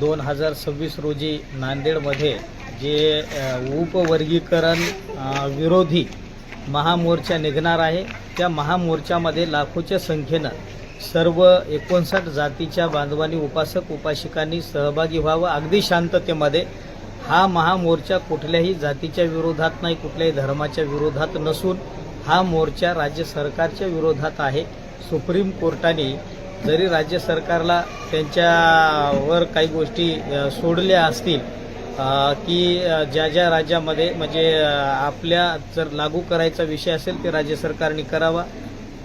2026 रोजी नांदेडमध्ये जे उपवर्गीकरण विरोधी महामोर्चा निघणार आहे, त्या महामोर्चामध्ये लाखोच्या संख्येनं सर्व 59 जातीच्या बांधवांनी, उपासक उपासिकांनी सहभागी व्हावं अगदी शांततेमध्ये। हा महामोर्चा कुठल्याही जातीच्या विरोधात नाही, कुठल्याही धर्माच्या विरोधात नसून हा मोर्चा राज्य सरकारच्या विरोधात आहे। सुप्रीम कोर्टाने जरी राज्य सरकारला त्यांच्यावर काही गोष्टी सोडल्या असतील की ज्या राज्यामध्ये म्हणजे आपल्या जर लागू करायचा विषय असेल ते राज्य सरकारने करावा,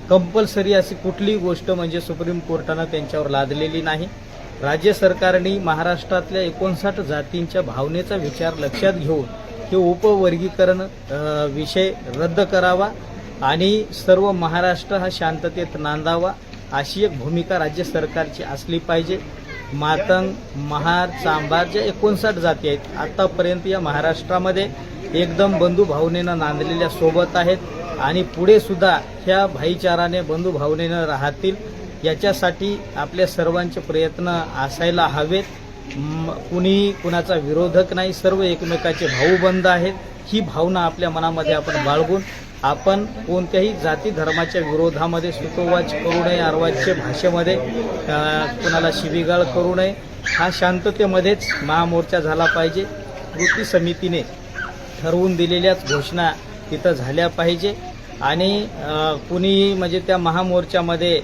कंपल्सरी अशी कुठलीही गोष्ट म्हणजे सुप्रीम कोर्टानं त्यांच्यावर लादलेली नाही। राज्य सरकारने महाराष्ट्रातल्या 59 जातींच्या भावनेचा विचार लक्षात घेऊन हे उपवर्गीकरण विषय रद्द करावा आणि सर्व महाराष्ट्र हा शांततेत नांदावा अशी एक भूमिका राज्य सरकारची असली पाहिजे। मातंग, महार, चांभार ज्या 59 जाती आहेत आतापर्यंत या महाराष्ट्रामध्ये एकदम बंधुभावनेनं नांदलेल्या सोबत आहेत आणि पुढे सुद्धा ह्या भाईचाराने बंधुभावनेनं राहतील याच्यासाठी आपल्या सर्वांचे प्रयत्न असायला हवेत। कुणी कुणाचा विरोधक नाही, सर्व एकमेकाचे भाऊबंद आहेत। ही भावना आपल्या मनामध्ये आपण बाळगून आपण कोणत्याही जाती धर्माच्या विरोधामध्ये सुतोवाच करू नये, अर्वाच्य भाषेमध्ये कुणाला शिवीगाळ करू नये। हा शांततेमध्येच महामोर्चा झाला पाहिजे। कृती समितीने ठरवून दिलेल्याच घोषणा तिथं झाल्या पाहिजे आणि कुणी म्हणजे त्या महामोर्चामध्ये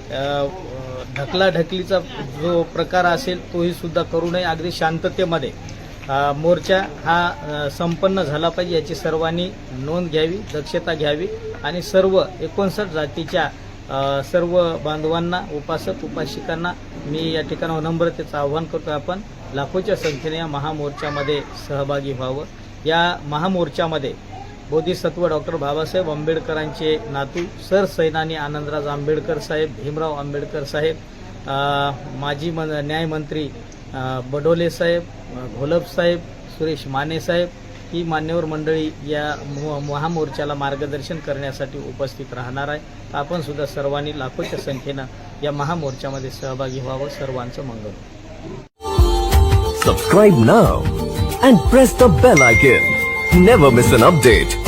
ढकलाढकलीचा जो प्रकार असेल तोही सुद्धा करू नये। अगदी शांततेमध्ये मोर्चा हा संपन्न झाला पाहिजे याची सर्वांनी नोंद घ्यावी, दक्षता घ्यावी आणि सर्व 59 जातीच्या सर्व बांधवांना, उपासक उपासिकांना मी या ठिकाणी नम्रतेचं आवाहन करतो, आपण लाखोच्या संख्येने या महामोर्चामध्ये सहभागी व्हावं। या महामोर्चामध्ये बोधिसत्व डॉक्टर बाबासाहेब आंबेडकरांचे नातू सरसैनानी आनंदराज आंबेडकर साहेब, भीमराव आंबेडकर साहेब, माजी न्यायमंत्री बडोले साहेब, घोलप साहेब, सुरेश माने साहेब ही मान्यवर मंडळी या महामोर्चाला मार्गदर्शन करण्यासाठी उपस्थित राहणार आहे। आपण सुद्धा सर्वांनी लाखोच्या संख्येनं या महामोर्चामध्ये सहभागी व्हावं। सर्वांचं मंगल। Subscribe now and press the bell icon. Never miss an update.